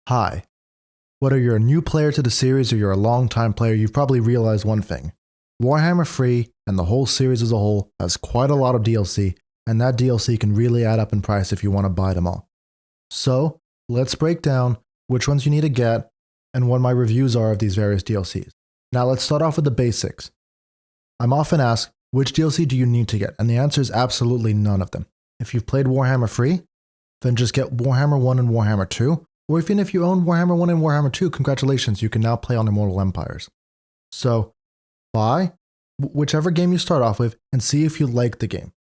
Hi. Whether you're a new player to the series or you're a long-time player, you've probably realized one thing. Warhammer 3 and the whole series as a whole has quite a lot of DLC, and that DLC can really add up in price if you want to buy them all. So, let's break down which ones you need to get and what my reviews are of these various DLCs. Now let's start off with the basics. I'm often asked, which DLC do you need to get? And the answer is absolutely none of them. If you've played Warhammer 3, then just get Warhammer 1 and Warhammer 2. Or even if you own Warhammer 1 and Warhammer 2, congratulations, you can now play on Immortal Empires. So, buy whichever game you start off with and see if you like the game.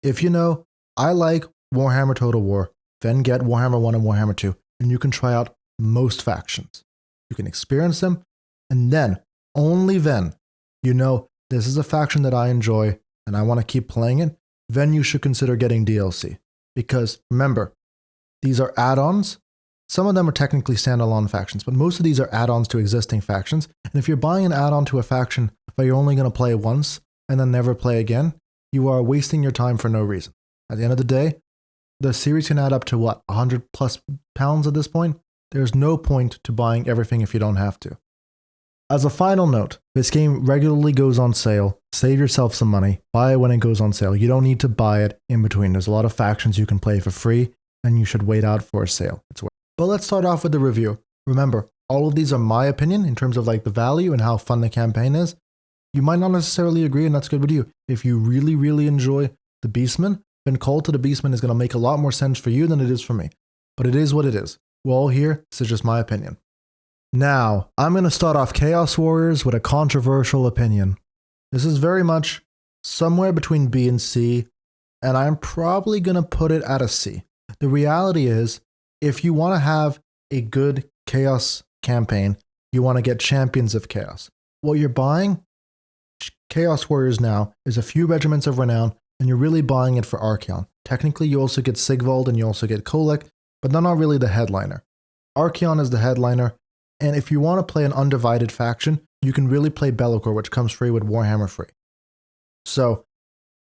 If you know, I like Warhammer Total War, then get Warhammer 1 and Warhammer 2, and you can try out most factions. You can experience them, and then, only then, you know this is a faction that I enjoy and I want to keep playing it, then you should consider getting DLC. Because remember, these are add-ons. Some of them are technically standalone factions, but most of these are add-ons to existing factions. And if you're buying an add-on to a faction but you're only going to play once and then never play again, you are wasting your time for no reason. At the end of the day, the series can add up to what, £100+ at this point? There's no point to buying everything if you don't have to. As a final note, this game regularly goes on sale. Save yourself some money. Buy it when it goes on sale. You don't need to buy it in between. There's a lot of factions you can play for free, and you should wait out for a sale. It's worth it. But let's start off with the review. Remember, all of these are my opinion in terms of like the value and how fun the campaign is. You might not necessarily agree, and that's good with you. If you really, really enjoy the Beastman, then Call to the Beastman is going to make a lot more sense for you than it is for me. But it is what it is. We're all here. This is just my opinion. Now, I'm going to start off Chaos Warriors with a controversial opinion. This is very much somewhere between B and C, and I'm probably going to put it at a C. The reality is, if you want to have a good Chaos campaign, you want to get Champions of Chaos. What you're buying, Chaos Warriors now, is a few regiments of renown, and you're really buying it for Archeon. Technically, you also get Sigvald and you also get Kolek, but they're not really the headliner. Archeon is the headliner, and if you want to play an undivided faction, you can really play Be'lakor, which comes free with Warhammer 3. So,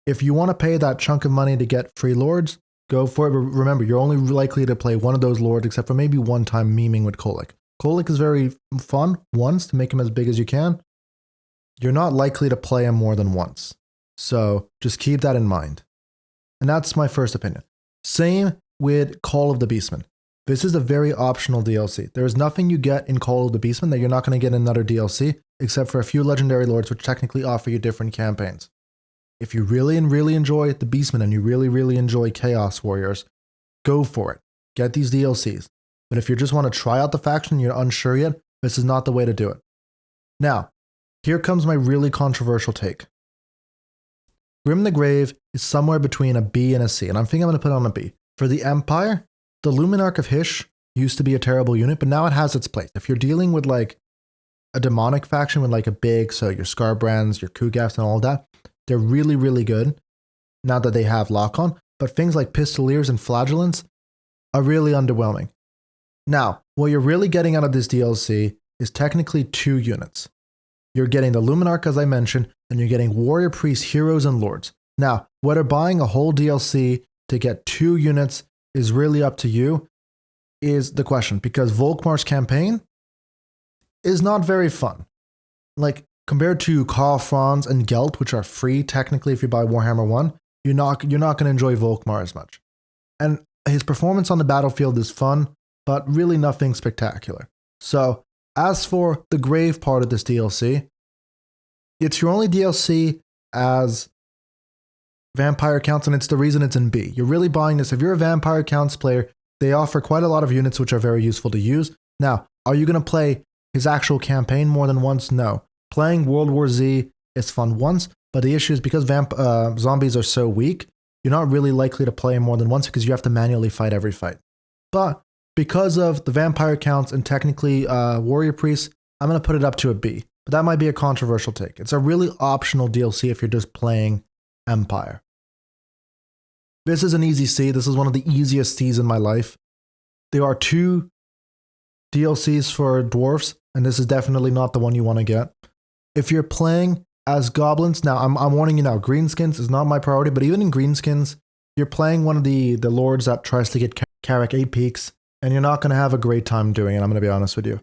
if you want to pay that chunk of money to get free lords, go for it. But remember, you're only likely to play one of those lords, except for maybe one time memeing with Kolek. Kolek is very fun once to make him as big as you can. You're not likely to play him more than once. So just keep that in mind. And that's my first opinion. Same with Call of the Beastman. This is a very optional DLC. There is nothing you get in Call of the Beastman that you're not going to get in another DLC, except for a few legendary lords which technically offer you different campaigns. If you really enjoy the Beastman and you really enjoy Chaos Warriors, go for it. Get these DLCs. But if you just want to try out the faction and you're unsure yet, this is not the way to do it. Now, here comes my really controversial take. Grim the Grave is somewhere between a B and a C, and I think I'm going to put it on a B. For the Empire, the Luminarch of Hysh used to be a terrible unit, but now it has its place. If you're dealing with like a demonic faction with like a big, so your Scarbrands, your Kugafs and all that, they're really good now that they have lock-on, but things like Pistoliers and Flagellants are really underwhelming. Now, what you're really getting out of this DLC is technically two units. You're getting the Luminarch, as I mentioned, and you're getting Warrior Priests, Heroes, and Lords. Now, whether buying a whole DLC to get two units is really up to you is the question, because Volkmar's campaign is not very fun. Like, compared to Karl Franz and Gelt, which are free technically if you buy Warhammer 1, you're not going to enjoy Volkmar as much. And his performance on the battlefield is fun, but really nothing spectacular. So, as for the Grave part of this DLC, it's your only DLC as Vampire Counts, and it's the reason it's in B. You're really buying this. If you're a Vampire Counts player, they offer quite a lot of units which are very useful to use. Now, are you going to play his actual campaign more than once? No. Playing World War Z is fun once, but the issue is because zombies are so weak, you're not really likely to play him more than once because you have to manually fight every fight. But because of the Vampire Counts and technically Warrior Priests, I'm going to put it up to a B. But that might be a controversial take. It's a really optional DLC if you're just playing Empire. This is an easy C. This is one of the easiest Cs in my life. There are two DLCs for dwarfs, and this is definitely not the one you want to get. If you're playing as goblins, now I'm warning you now, greenskins is not my priority, but even in greenskins, you're playing one of the lords that tries to get Carrack 8 peaks, and you're not going to have a great time doing it, I'm going to be honest with you.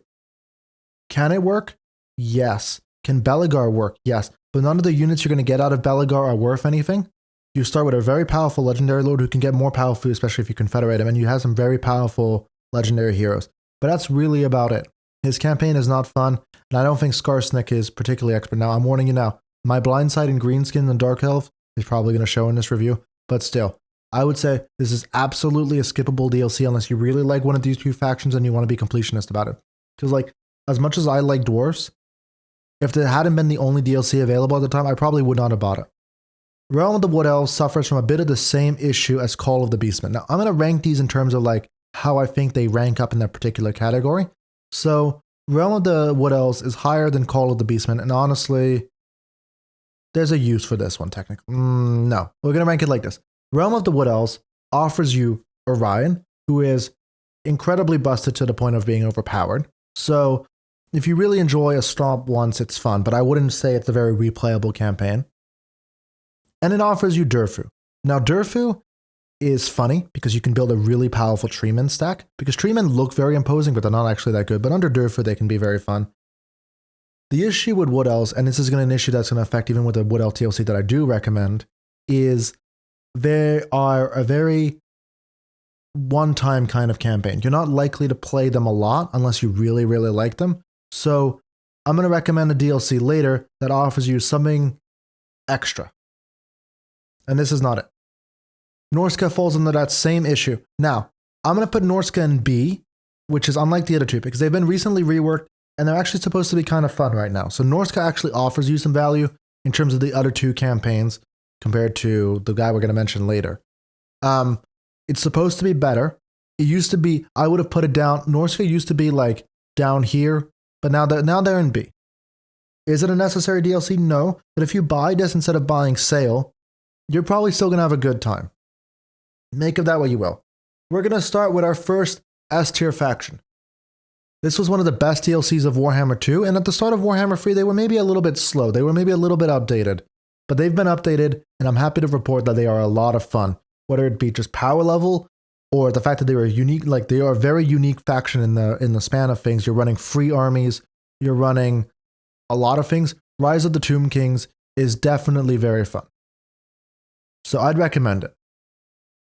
Can it work? Yes. Can Belegar work? Yes. But none of the units you're going to get out of Belegar are worth anything. You start with a very powerful legendary lord who can get more powerful, especially if you confederate him, and you have some very powerful legendary heroes. But that's really about it. His campaign is not fun, and I don't think Skarsnik is particularly expert. Now, I'm warning you now, my blindside in Greenskin and Dark Elf is probably going to show in this review, but still, I would say this is absolutely a skippable DLC unless you really like one of these two factions and you want to be completionist about it. Because, like, as much as I like dwarfs, if there hadn't been the only DLC available at the time, I probably would not have bought it. Realm of the Wood Elves suffers from a bit of the same issue as Call of the Beastmen. Now, I'm going to rank these in terms of, like, how I think they rank up in that particular category. So, Realm of the Wood Elves is higher than Call of the Beastmen, and honestly, there's a use for this one, technically. No, we're going to rank it like this. Realm of the Wood Elves offers you Orion, who is incredibly busted to the point of being overpowered. So, if you really enjoy a stomp once, it's fun, but I wouldn't say it's a very replayable campaign. And it offers you Durfu. Now, Durfu is funny because you can build a really powerful treeman stack, because treemen look very imposing, but they're not actually that good. But under Durfu, they can be very fun. The issue with Wood Elves, and this is an issue that's going to affect even with the Wood Elf TLC that I do recommend, is they are a very one-time kind of campaign. You're not likely to play them a lot unless you really, really like them. So I'm going to recommend a DLC later that offers you something extra. And this is not it. Norska falls under that same issue. Now, I'm going to put Norska in B, which is unlike the other two, because they've been recently reworked, and they're actually supposed to be kind of fun right now. So Norska actually offers you some value in terms of the other two campaigns compared to the guy we're going to mention later. It's supposed to be better. It used to be, I would have put it down, Norska used to be like down here, but now they're in B. Is it a necessary DLC? No, but if you buy this instead of buying Sail, you're probably still going to have a good time. Make of that what you will. We're going to start with our first S-tier faction. This was one of the best DLCs of Warhammer 2, and at the start of Warhammer 3, they were maybe a little bit slow. They were maybe a little bit outdated, but they've been updated, and I'm happy to report that they are a lot of fun, whether it be just power level or the fact that they were unique. Like, they are a very unique faction in the span of things. You're running free armies. You're running a lot of things. Rise of the Tomb Kings is definitely very fun. So I'd recommend it.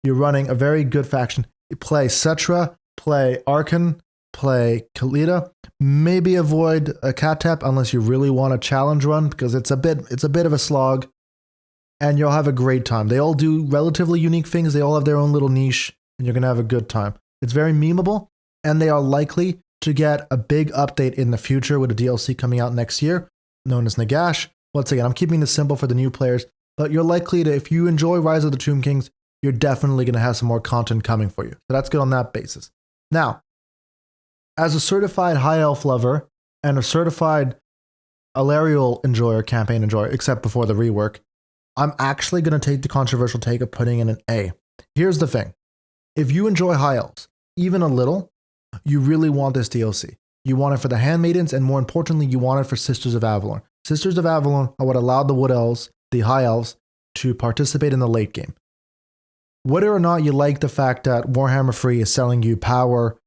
You're running a very good faction. You play Cetra, play Archeon, play Kalita. Maybe avoid a Katep unless you really want a challenge run, because it's a bit of a slog. And you'll have a great time. They all do relatively unique things. They all have their own little niche, and you're going to have a good time. It's very memeable, and they are likely to get a big update in the future with a DLC coming out next year, known as Nagash. Once again, I'm keeping this simple for the new players, but you're likely to, if you enjoy Rise of the Tomb Kings, you're definitely going to have some more content coming for you. So that's good on that basis. Now, as a certified High Elf lover and a certified Alarial enjoyer, campaign enjoyer, except before the rework, I'm actually going to take the controversial take of putting in an A. Here's the thing. If you enjoy High Elves, even a little, you really want this DLC. You want it for the Handmaidens, and more importantly, you want it for Sisters of Avalon. Sisters of Avalon are what allowed the Wood Elves, the High Elves, to participate in the late game. Whether or not you like the fact that Warhammer 3 is selling you power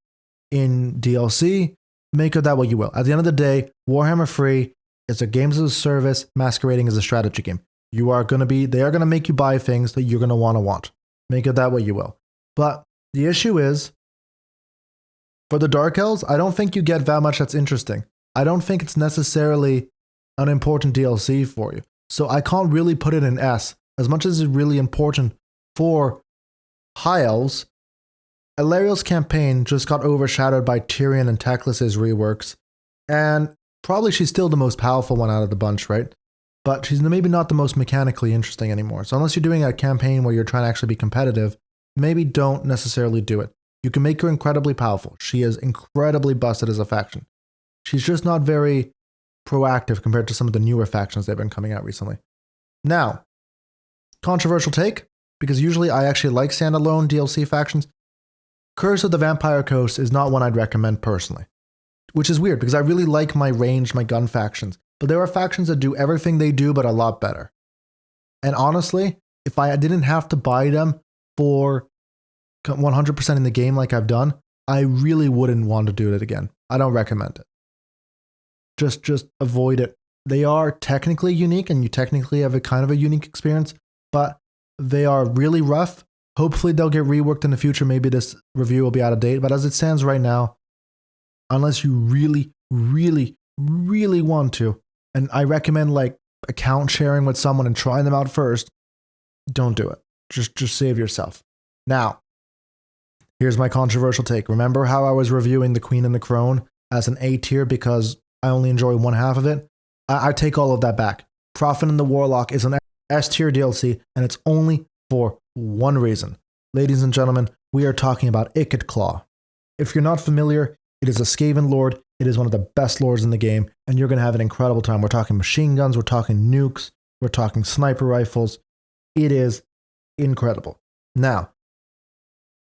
in DLC, make of that what you will. At the end of the day, Warhammer 3 is a games as a service masquerading as a strategy game. They are going to make you buy things that you're going to want. Make of that what you will. But the issue is, for the Dark Elves, I don't think you get that much that's interesting. I don't think it's necessarily an important DLC for you. So I can't really put it in S. As much as it's really important for High Elves, Alariel's campaign just got overshadowed by Tyrion and Teclis's reworks. And probably she's still the most powerful one out of the bunch, right? But she's maybe not the most mechanically interesting anymore. So unless you're doing a campaign where you're trying to actually be competitive, maybe don't necessarily do it. You can make her incredibly powerful. She is incredibly busted as a faction. She's just not very proactive compared to some of the newer factions that have been coming out recently. Now, controversial take, because usually I actually like standalone DLC factions. Curse of the Vampire Coast is not one I'd recommend personally, which is weird because I really like my range, my gun factions, but there are factions that do everything they do but a lot better. And honestly, if I didn't have to buy them for 100% in the game like I've done, I really wouldn't want to do it again. I don't recommend it. Just avoid it. They are technically unique and you technically have a kind of a unique experience, but they are really rough. Hopefully they'll get reworked in the future. Maybe this review will be out of date, but as it stands right now, unless you really, really, really want to, and I recommend like account sharing with someone and trying them out first, don't do it. Just save yourself. Now, here's my controversial take. Remember how I was reviewing the Queen and the Crone as an A tier because I only enjoy one half of it? I take all of that back. Prophet and the Warlock is an S tier DLC, and it's only for one reason. Ladies and gentlemen, we are talking about Ikit Claw. If you're not familiar, it is a Skaven lord. It is one of the best lords in the game, and you're going to have an incredible time. We're talking machine guns, we're talking nukes, we're talking sniper rifles. It is incredible. Now,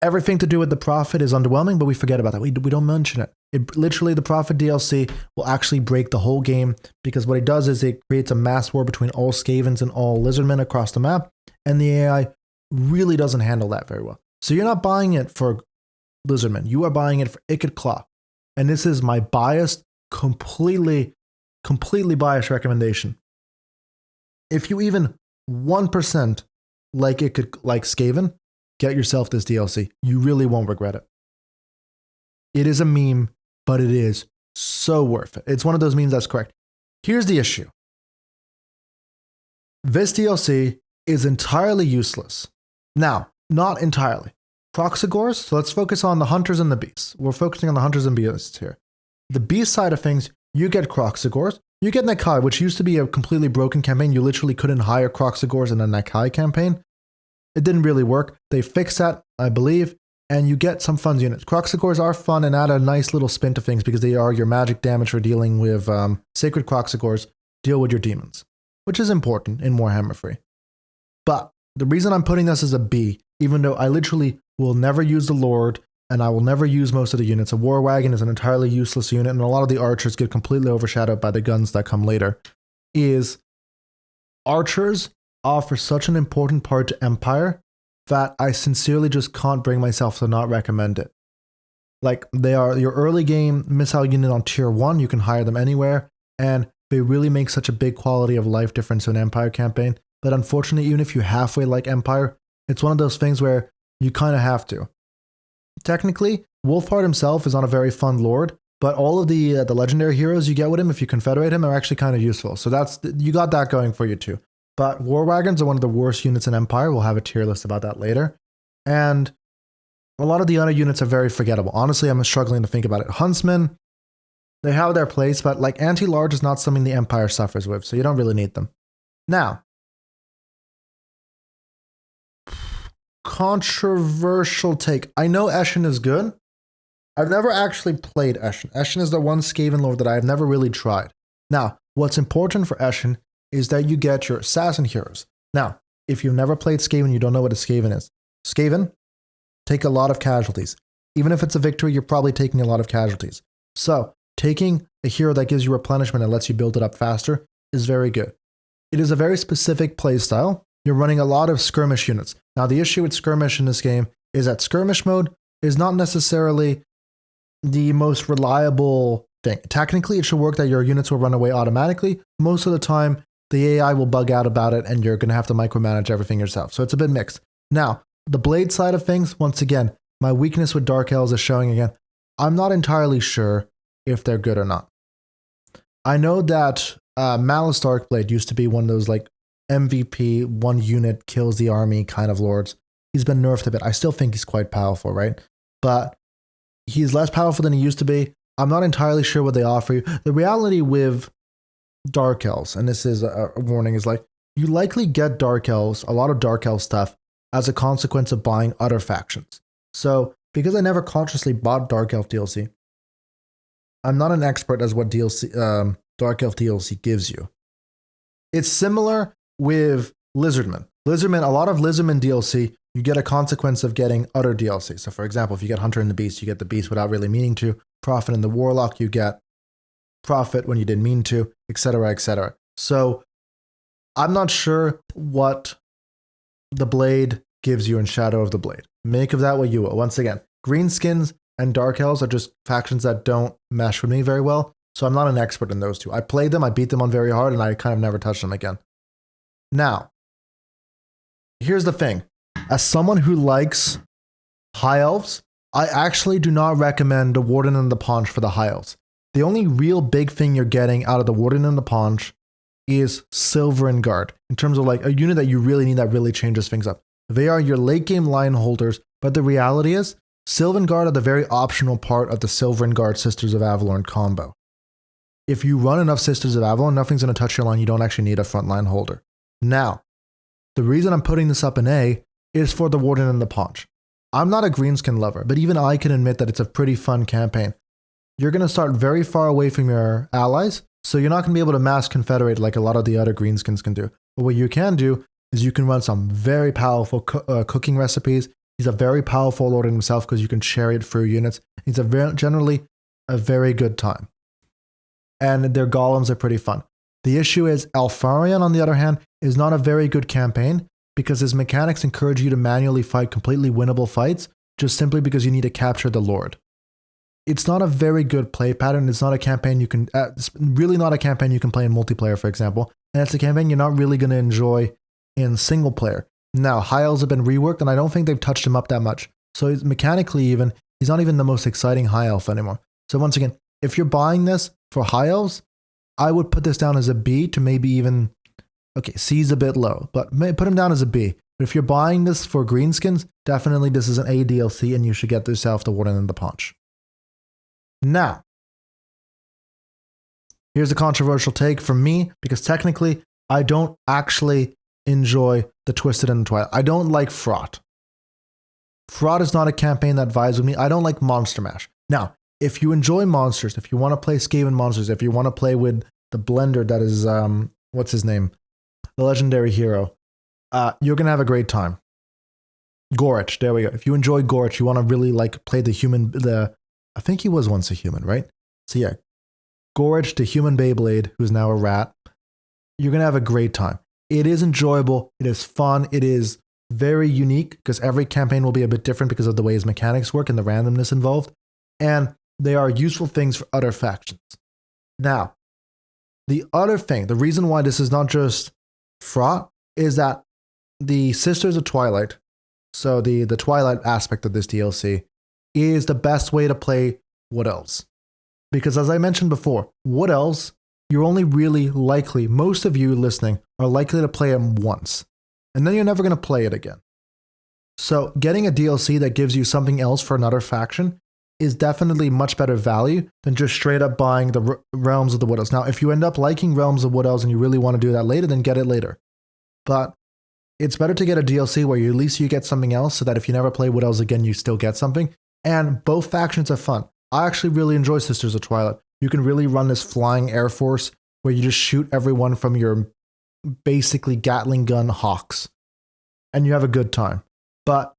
everything to do with the Prophet is underwhelming, but we forget about that. We don't mention it. Literally, the Prophet DLC will actually break the whole game because what it does is it creates a mass war between all Skavens and all Lizardmen across the map, and the AI really doesn't handle that very well. So you're not buying it for Lizardmen. You are buying it for Ikit Claw. And this is my biased, completely biased recommendation. If you even 1% like Skaven, get yourself this DLC. You really won't regret it. It is a meme, but it is so worth it. It's one of those memes that's correct. Here's the issue. This DLC is entirely useless. Now, not entirely. Proxigors, so let's focus on the hunters and the beasts. We're focusing on the hunters and beasts here. The beast side of things, you get Proxigors. You get Nakai, which used to be a completely broken campaign. You literally couldn't hire Proxigors in a Nakai campaign. It didn't really work. They fixed that, I believe, and you get some fun units. Proxigors are fun and add a nice little spin to things because they are your magic damage for dealing with sacred Proxigors. Deal with your demons, which is important in Warhammer 3. But the reason I'm putting this as a B, even though I literally will never use the Lord and I will never use most of the units. A War Wagon is an entirely useless unit, and a lot of the archers get completely overshadowed by the guns that come later, is archers offer such an important part to Empire that I sincerely just can't bring myself to not recommend it. Like, they are your early game missile unit on tier 1, you can hire them anywhere, and they really make such a big quality of life difference to an Empire campaign. But unfortunately, even if you halfway like Empire, it's one of those things where you kind of have to. Technically, Wolfhard himself is not a very fun lord, but all of the legendary heroes you get with him, if you confederate him, are actually kind of useful. So you got that going for you too. But War Wagons are one of the worst units in Empire. We'll have a tier list about that later. And a lot of the other units are very forgettable. Honestly, I'm struggling to think about it. Huntsmen, they have their place, but like anti-large is not something the Empire suffers with, so you don't really need them. Now, controversial take. I know Eshin is good. I've never actually played Eshin. Eshin is the one Skaven lord that I have never really tried. Now, what's important for Eshin is that you get your assassin heroes. Now, if you've never played Skaven, you don't know what a Skaven is. Skaven take a lot of casualties. Even if it's a victory, you're probably taking a lot of casualties. So, taking a hero that gives you replenishment and lets you build it up faster is very good. It is a very specific playstyle. You're running a lot of skirmish units. Now, the issue with skirmish in this game is that skirmish mode is not necessarily the most reliable thing. Technically, it should work that your units will run away automatically. Most of the time, the AI will bug out about it and you're going to have to micromanage everything yourself. So it's a bit mixed. Now, the blade side of things, once again, my weakness with Dark Elves is showing again. I'm not entirely sure if they're good or not. I know that Malice Darkblade used to be one of those like MVP, one unit kills the army kind of lords. He's been nerfed a bit. I still think he's quite powerful, right? But he's less powerful than he used to be. I'm not entirely sure what they offer you. The reality with Dark Elves, and this is a warning, is like you likely get Dark Elves, a lot of Dark Elf stuff, as a consequence of buying other factions. So, because I never consciously bought Dark Elf DLC, I'm not an expert as what DLC, Dark Elf DLC gives you. It's similar with Lizardmen. Lizardmen, a lot of Lizardmen DLC, you get a consequence of getting other DLC. So for example, if you get Hunter and the Beast, you get the Beast without really meaning to. Prophet and the Warlock, you get Prophet when you didn't mean to, etc., etc. So I'm not sure what the Blade gives you in Shadow of the Blade. Make of that what you will. Once again, greenskins and Dark Elves are just factions that don't mesh with me very well. So I'm not an expert in those two. I played them, I beat them on very hard, and I kind of never touched them again. Now, here's the thing. As someone who likes High Elves, I actually do not recommend the Warden and the Paunch for the High Elves. The only real big thing you're getting out of the Warden and the Paunch is Silver and Guard, in terms of like a unit that you really need that really changes things up. They are your late game line holders, but the reality is, Silver and Guard are the very optional part of the Silver and Guard Sisters of Avalorn combo. If you run enough Sisters of Avalorn, nothing's going to touch your line. You don't actually need a frontline holder. Now, the reason I'm putting this up in A is for the Warden and the Paunch. I'm not a greenskin lover, but even I can admit that it's a pretty fun campaign. You're going to start very far away from your allies, so you're not going to be able to mass confederate like a lot of the other greenskins can do. But what you can do is you can run some very powerful cooking recipes. He's a very powerful lord in himself because you can chariot through units. It's generally a very good time. And their golems are pretty fun. The issue is Alfarion, on the other hand, is not a very good campaign because his mechanics encourage you to manually fight completely winnable fights just simply because you need to capture the lord. It's not a very good play pattern. It's not a campaign you can, it's really not a campaign you can play in multiplayer, for example. And it's a campaign you're not really going to enjoy in single player. Now, High Elves have been reworked, and I don't think they've touched him up that much. So mechanically even, he's not even the most exciting High Elf anymore. So once again, if you're buying this for High Elves, I would put this down as a B to maybe even, okay, C's a bit low, but put him down as a B. But if you're buying this for greenskins, definitely this is an A DLC, and you should get yourself the Warden and the Paunch. Now, here's a controversial take from me, because technically, I don't actually enjoy the Twisted and the Twilight. I don't like Fraught. Fraught is not a campaign that vibes with me. I don't like Monster Mash. Now, if you enjoy monsters, if you want to play Skaven monsters, if you want to play with the blender that is, what's his name? The legendary hero, you're going to have a great time. Gorich, there we go. If you enjoy Gorich, you want to really like play I think he was once a human, right? So yeah, Gorich, the human Beyblade, who's now a rat, you're going to have a great time. It is enjoyable. It is fun. It is very unique because every campaign will be a bit different because of the way his mechanics work and the randomness involved. And they are useful things for other factions. Now, the other thing, the reason why this is not just Fraught, is that the Sisters of Twilight, so the Twilight aspect of this DLC, is the best way to play Wood Elves. Because as I mentioned before, Wood Elves, you're only really likely, most of you listening, are likely to play them once. And then you're never going to play it again. So getting a DLC that gives you something else for another faction is definitely much better value than just straight up buying the Realms of the Wood Elves. Now, if you end up liking Realms of Wood Elves and you really want to do that later, then get it later. But it's better to get a DLC where at least you get something else so that if you never play Wood Elves again, you still get something. And both factions are fun. I actually really enjoy Sisters of Twilight. You can really run this flying air force where you just shoot everyone from your basically Gatling gun hawks. And you have a good time. But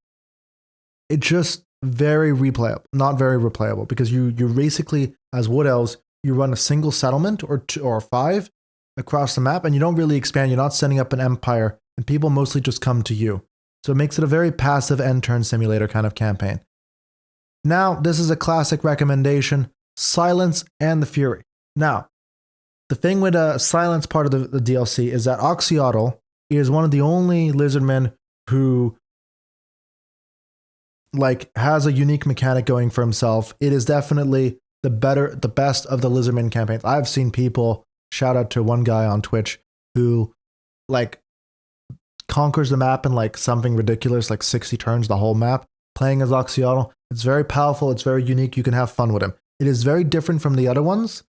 it's just very replayable, not very replayable, because you basically, as Wood Elves, you run a single settlement or 2 or 5 across the map, and you don't really expand. You're not setting up an empire, and people mostly just come to you. So it makes it a very passive end-turn simulator kind of campaign. Now, this is a classic recommendation, Silence and the Fury. Now, the thing with the Silence part of the DLC is that Oxyotl is one of the only lizardmen who has a unique mechanic going for himself. It is definitely the best of the lizardman campaigns. I've seen people, shout out to one guy on Twitch who conquers the map in something ridiculous, 60 turns, the whole map, playing as Oxyotl. It's very powerful. It's very unique. You can have fun with him. It is very different from the other ones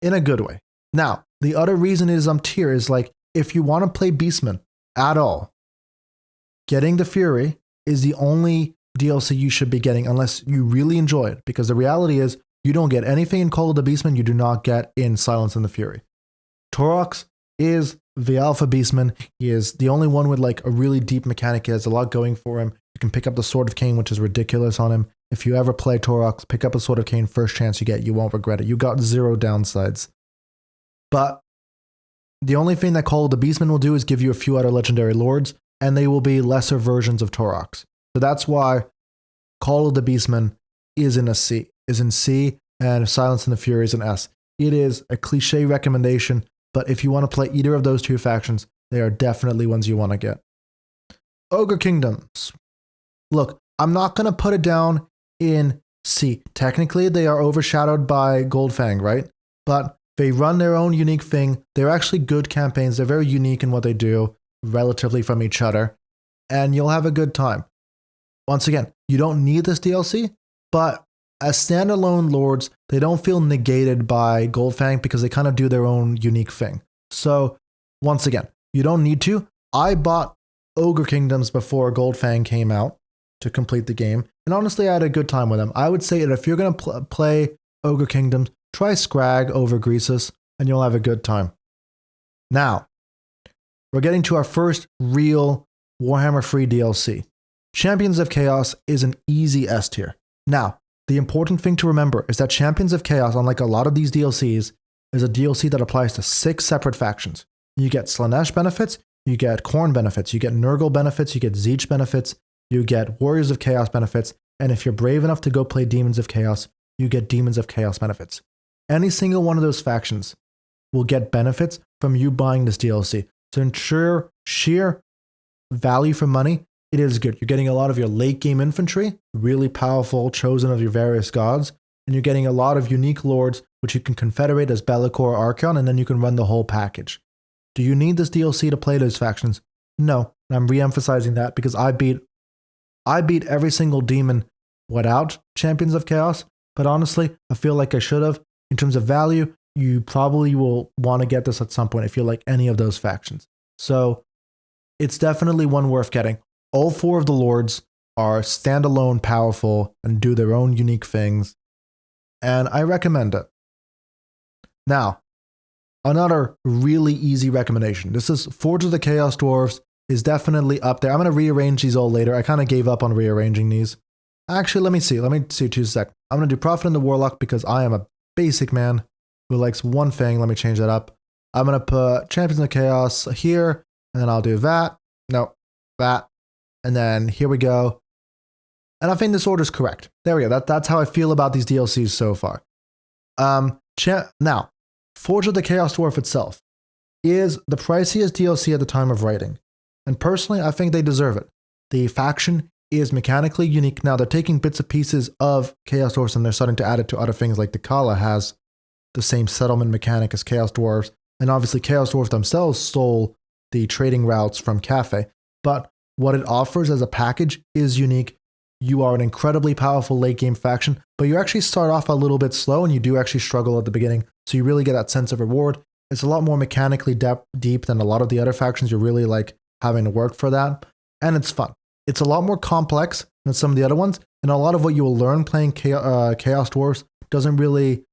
in a good way. Now, the other reason it is on tier is if you want to play Beastmen at all, getting the Fury is the only DLC you should be getting unless you really enjoy it. Because the reality is you don't get anything in Call of the Beastmen you do not get in Silence and the Fury. Torox is the alpha Beastman. He is the only one with a really deep mechanic. He has a lot going for him. You can pick up the Sword of Cain, which is ridiculous on him. If you ever play Torox, pick up a Sword of Cain first chance you get. You won't regret it. You got 0 downsides. But the only thing that Call of the Beastmen will do is give you a few other legendary lords, and they will be lesser versions of Torox. So that's why Call of the Beastmen is in C, and Silence and the Fury is in S. It is a cliche recommendation, but if you want to play either of those two factions, they are definitely ones you want to get. Ogre Kingdoms. Look, I'm not going to put it down in C. Technically, they are overshadowed by Goldfang, right? But they run their own unique thing. They're actually good campaigns. They're very unique in what they do, relatively from each other, and you'll have a good time. Once again, you don't need this DLC, but as standalone lords, they don't feel negated by Goldfang because they kind of do their own unique thing. So, once again, you don't need to. I bought Ogre Kingdoms before Goldfang came out to complete the game, and honestly, I had a good time with them. I would say that if you're going to play Ogre Kingdoms, try Scrag over Greasus, and you'll have a good time. Now, we're getting to our first real Warhammer free DLC. Champions of Chaos is an easy S tier. Now, the important thing to remember is that Champions of Chaos, unlike a lot of these DLCs, is a DLC that applies to 6 separate factions. You get Slanesh benefits, you get Khorne benefits, you get Nurgle benefits, you get Tzeentch benefits, you get Warriors of Chaos benefits, and if you're brave enough to go play Demons of Chaos, you get Demons of Chaos benefits. Any single one of those factions will get benefits from you buying this DLC. To ensure sheer value for money, it is good. You're getting a lot of your late game infantry, really powerful, chosen of your various gods, and you're getting a lot of unique lords, which you can confederate as Be'lakor or Archeon, and then you can run the whole package. Do you need this DLC to play those factions? No, and I'm re-emphasizing that because I beat every single demon without Champions of Chaos, but honestly, I feel like I should have. In terms of value, you probably will want to get this at some point if you like any of those factions. So it's definitely one worth getting. All 4 of the lords are standalone, powerful, and do their own unique things, and I recommend it. Now, another really easy recommendation. This is Forge of the Chaos Dwarfs is definitely up there. I'm going to rearrange these all later. I kind of gave up on rearranging these. Actually, let me see 2 seconds. I'm going to do Prophet and the Warlock because I am a basic man who likes one thing. Let me change that up. I'm going to put Champions of Chaos here, and then I'll do that. No, that. And then here we go. And I think this order is correct. There we go. That's how I feel about these DLCs so far. Now, Forge of the Chaos Dwarf itself is the priciest DLC at the time of writing. And personally, I think they deserve it. The faction is mechanically unique. Now, they're taking bits and pieces of Chaos Dwarfs and they're starting to add it to other things, like the Kala has the same settlement mechanic as Chaos Dwarfs. And obviously, Chaos Dwarfs themselves stole the trading routes from Cafe. But what it offers as a package is unique. You are an incredibly powerful late game faction, but you actually start off a little bit slow and you do actually struggle at the beginning. So you really get that sense of reward. It's a lot more mechanically deep than a lot of the other factions. You're really like having to work for that. And it's fun. It's a lot more complex than some of the other ones. And a lot of what you will learn playing Chaos Dwarfs doesn't really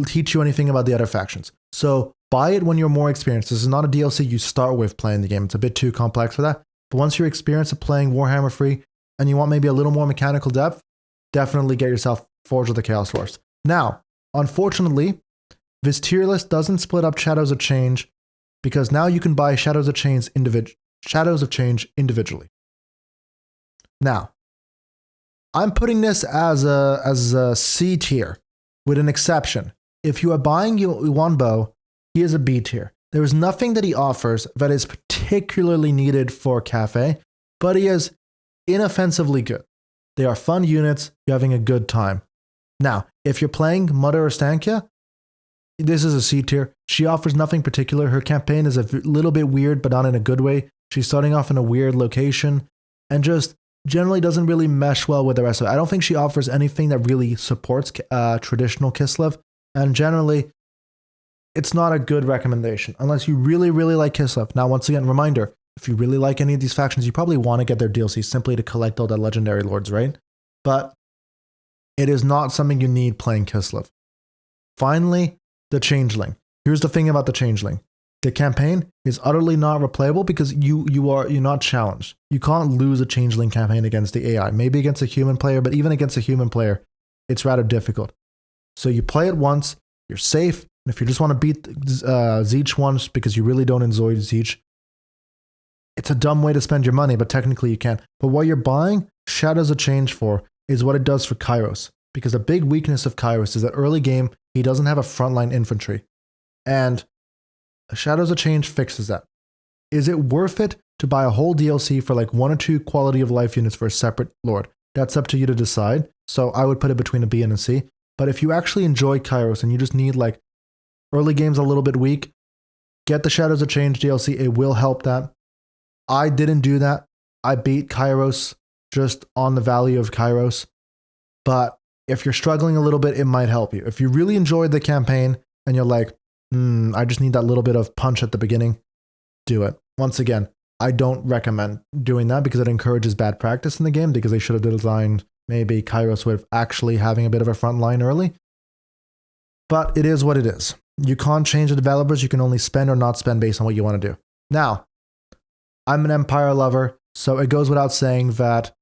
teach you anything about the other factions. So buy it when you're more experienced. This is not a DLC you start with playing the game. It's a bit too complex for that. But once you're experienced at playing Warhammer free and you want maybe a little more mechanical depth, definitely get yourself Forge of the Chaos Dwarfs. Now, unfortunately, this tier list doesn't split up Shadows of Change because now you can buy Shadows of Change individually. Now, I'm putting this as a C tier with an exception. If you are buying Yuanbo, he is a B tier. There is nothing that he offers that is particularly needed for Cafe, but he is inoffensively good. They are fun units, you're having a good time. Now, if you're playing Mother or Stankia, this is a C tier. She offers nothing particular. Her campaign is a little bit weird, but not in a good way. She's starting off in a weird location and just generally doesn't really mesh well with the rest of it. I don't think she offers anything that really supports traditional Kislev, and generally, it's not a good recommendation unless you really, really like Kislev. Now, once again, reminder, if you really like any of these factions, you probably want to get their DLC simply to collect all the legendary lords, right? But it is not something you need playing Kislev. Finally, the Changeling. Here's the thing about the Changeling. The campaign is utterly not replayable because you're not challenged. You can't lose a Changeling campaign against the AI. Maybe against a human player, but even against a human player, it's rather difficult. So you play it once, you're safe, and if you just want to beat Tzeentch once because you really don't enjoy Tzeentch, it's a dumb way to spend your money, but technically you can. But what you're buying Shadows of Change for is what it does for Kairos. Because a big weakness of Kairos is that early game, he doesn't have a frontline infantry. And Shadows of Change fixes that. Is it worth it to buy a whole DLC for like 1 or 2 quality of life units for a separate lord? That's up to you to decide. So I would put it between a B and a C. But if you actually enjoy Kairos and you just need like early game's a little bit weak, get the Shadows of Change DLC. It will help that. I didn't do that. I beat Kairos just on the value of Kairos. But if you're struggling a little bit, it might help you. If you really enjoyed the campaign and you're like, I just need that little bit of punch at the beginning, do it. Once again, I don't recommend doing that because it encourages bad practice in the game, because they should have designed maybe Kairos with actually having a bit of a front line early. But it is what it is. You can't change the developers. You can only spend or not spend based on what you want to do. Now, I'm an Empire lover, so it goes without saying that,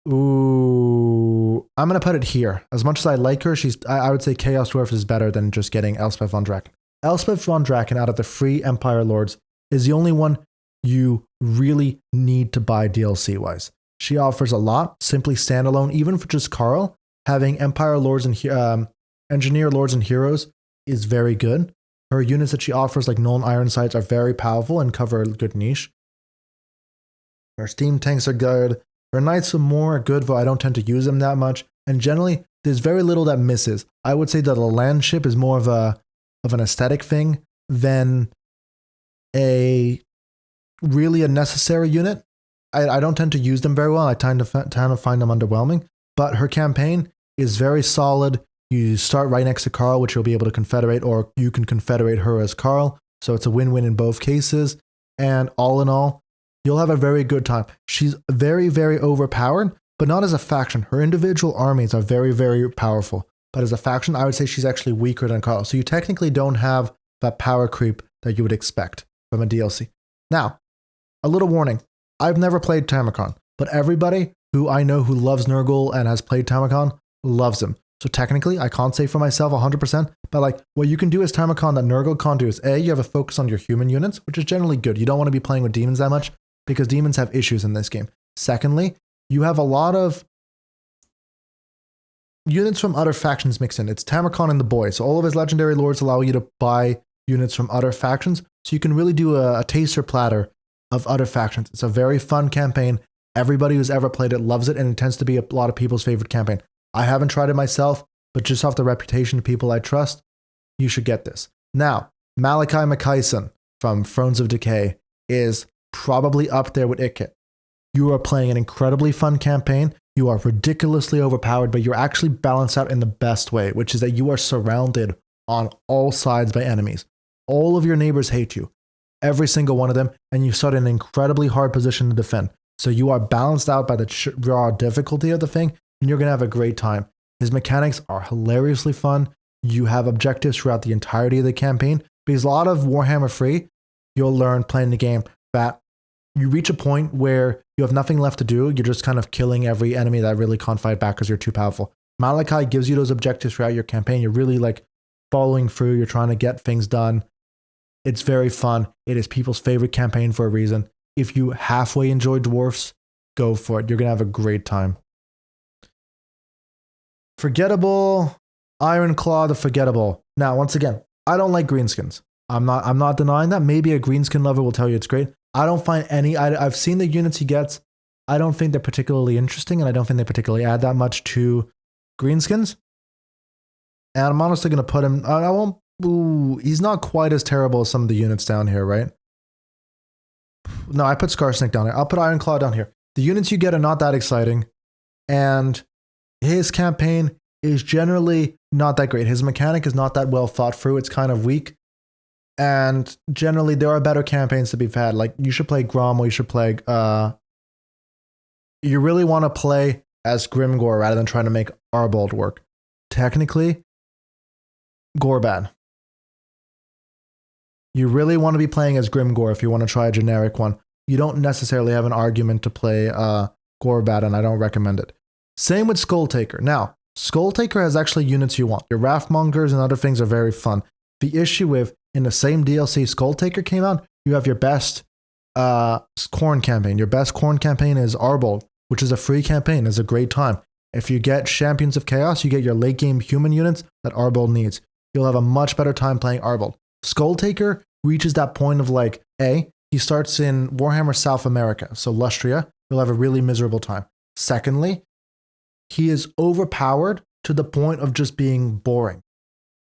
I'm going to put it here. As much as I like her, I would say Chaos Dwarf is better than just getting Elspeth von Draken. Elspeth von Draken, out of the free Empire Lords, is the only one you really need to buy DLC-wise. She offers a lot, simply standalone, even for just Karl. Having Empire Lords and Engineer Lords and Heroes is very good. Her units that she offers, like Nuln Iron Sights, are very powerful and cover a good niche. Her steam tanks are good. Her Knights of War are good, though I don't tend to use them that much. And generally, there's very little that misses. I would say that a land ship is more of an aesthetic thing than a really a necessary unit. I don't tend to use them very well. I tend to find them underwhelming. But her campaign is very solid. You start right next to Karl, which you'll be able to confederate, or you can confederate her as Karl. So it's a win-win in both cases. And all in all, you'll have a very good time. She's very, very overpowered, but not as a faction. Her individual armies are very, very powerful. But as a faction, I would say she's actually weaker than Karl. So you technically don't have that power creep that you would expect from a DLC. Now, a little warning. I've never played Tamacon, but everybody who I know who loves Nurgle and has played Tamacon loves him. So technically, I can't say for myself 100%, but like what you can do as Tamacon that Nurgle can't do is A, you have a focus on your human units, which is generally good. You don't want to be playing with demons that much because demons have issues in this game. Secondly, you have a lot of units from other factions mixed in. It's Tamacon and the boy. So all of his legendary lords allow you to buy units from other factions. So you can really do a taster platter of other factions. It's a very fun campaign. Everybody who's ever played it loves it, and it tends to be a lot of people's favorite campaign. I haven't tried it myself, but just off the reputation of people I trust, you should get this. Now, Malachi Makaisen from Thrones of Decay is probably up there with Ikit. You are playing an incredibly fun campaign. You are ridiculously overpowered, but you're actually balanced out in the best way, which is that you are surrounded on all sides by enemies. All of your neighbors hate you, every single one of them, and you start in an incredibly hard position to defend. So you are balanced out by the raw difficulty of the thing, and you're going to have a great time. His mechanics are hilariously fun. You have objectives throughout the entirety of the campaign, because a lot of Warhammer 3, you'll learn playing the game that you reach a point where you have nothing left to do. You're just kind of killing every enemy that really can't fight back because you're too powerful. Malachi gives you those objectives throughout your campaign. You're really like following through. You're trying to get things done. It's very fun. It is people's favorite campaign for a reason. If you halfway enjoy dwarfs, go for it. You're going to have a great time. Forgettable. Ironclaw the Forgettable. Now, once again, I don't like greenskins. I'm not denying that. Maybe a greenskin lover will tell you it's great. I don't find any. I've seen the units he gets. I don't think they're particularly interesting, and I don't think they particularly add that much to greenskins. And I'm honestly going to put him. I won't. Ooh, he's not quite as terrible as some of the units down here, right? No, I put Skarsnik down here. I'll put Ironclaw down here. The units you get are not that exciting, and his campaign is generally not that great. His mechanic is not that well thought through. It's kind of weak. And generally, there are better campaigns to be had. Like, you should play Grom, or you should play... you really want to play as Grimgor rather than trying to make Arbold work. Technically, Gorbad. You really want to be playing as Grimgor if you want to try a generic one. You don't necessarily have an argument to play Gorbad, and I don't recommend it. Same with Skulltaker. Now, Skulltaker has actually units you want. Your Wrathmongers and other things are very fun. The issue with, in the same DLC Skulltaker came out, you have your best Khorne campaign. Your best Khorne campaign is Arbold. which is a free campaign. It's a great time. If you get Champions of Chaos, you get your late game human units that Arbold needs. You'll have a much better time playing Arbold. Skulltaker reaches that point of like, he starts in Warhammer South America, so Lustria. You'll have a really miserable time. Secondly, he is overpowered to the point of just being boring.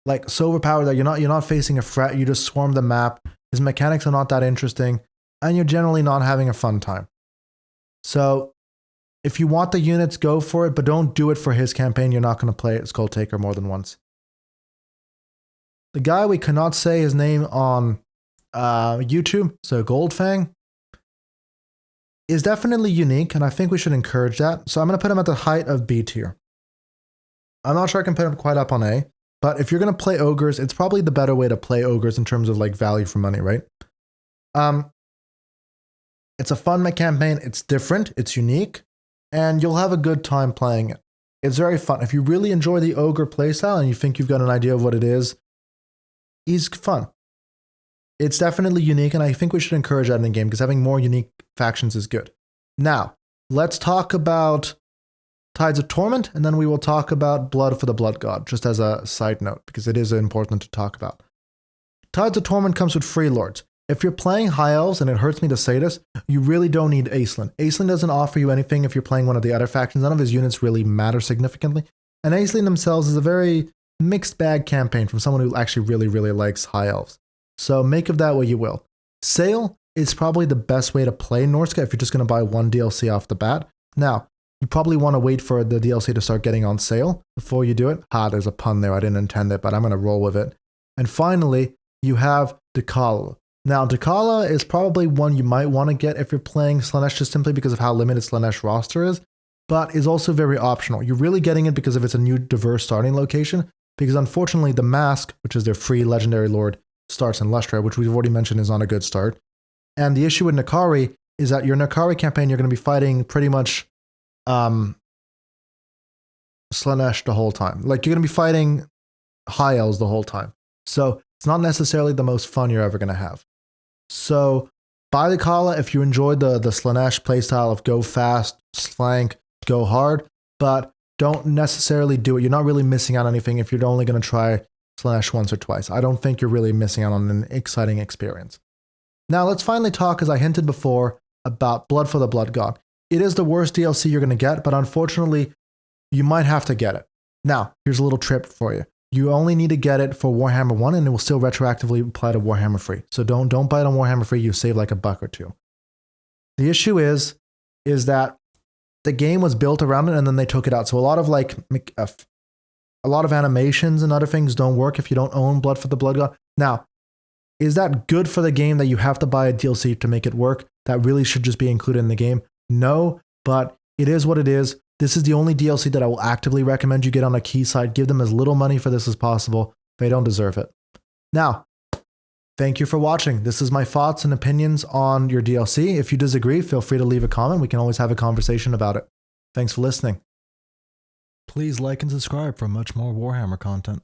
Like, so overpowered that you're not facing a threat, you just swarm the map. His mechanics are not that interesting, and you're generally not having a fun time. So, if you want the units, go for it, but don't do it for his campaign. You're not going to play Skulltaker more than once. The guy we cannot say his name on YouTube, so Goldfang, is definitely unique, and I think we should encourage that. So I'm going to put him at the height of B tier. I'm not sure I can put him quite up on A, but if you're going to play ogres, it's probably the better way to play ogres in terms of like value for money, right? It's a fun campaign. It's different. It's unique. And you'll have a good time playing it. It's very fun. If you really enjoy the ogre playstyle and you think you've got an idea of what it is, he's fun. It's definitely unique, and I think we should encourage that in the game because having more unique factions is good. Now, let's talk about Tides of Torment, and then we will talk about Blood for the Blood God, just as a side note, because it is important to talk about. Tides of Torment comes with free lords. If you're playing High Elves, and it hurts me to say this, you really don't need Acelin. Acelin doesn't offer you anything if you're playing one of the other factions. None of his units really matter significantly. And Acelin themselves is a very mixed bag campaign from someone who actually really, really likes High Elves. So make of that what you will. Sale is probably the best way to play Norsca if you're just going to buy one DLC off the bat. Now, you probably want to wait for the DLC to start getting on sale before you do it. There's a pun there. I didn't intend it, but I'm going to roll with it. And finally, you have Dekala. Now, Dekala is probably one you might want to get if you're playing Slaanesh just simply because of how limited Slaanesh roster is, but is also very optional. You're really getting it because of it's a new diverse starting location, because unfortunately the Mask, which is their free legendary lord, starts in Lustria, which we've already mentioned is not a good start. And the issue with Nakari is that your Nakari campaign, you're going to be fighting pretty much Slaanesh the whole time. Like, you're going to be fighting High Elves the whole time. So it's not necessarily the most fun you're ever going to have. So buy the Kala if you enjoyed the Slaanesh playstyle of go fast, slank, go hard, but don't necessarily do it. You're not really missing out on anything if you're only going to try Slaanesh once or twice. I don't think you're really missing out on an exciting experience. Now let's finally talk, as I hinted before, about Blood for the Blood God. It is the worst DLC you're going to get, but unfortunately, you might have to get it. Now, here's a little trip for you. You only need to get it for Warhammer 1, and it will still retroactively apply to Warhammer 3. So don't buy it on Warhammer 3, you save like $1 or $2. The issue is that the game was built around it, and then they took it out. So a lot of animations and other things don't work if you don't own Blood for the Blood God. Now, is that good for the game that you have to buy a DLC to make it work? That really should just be included in the game? No, but it is what it is. This is the only DLC that I will actively recommend you get on a key site. Give them as little money for this as possible. They don't deserve it. Now, thank you for watching. This is my thoughts and opinions on your DLC. If you disagree, feel free to leave a comment. We can always have a conversation about it. Thanks for listening. Please like and subscribe for much more Warhammer content.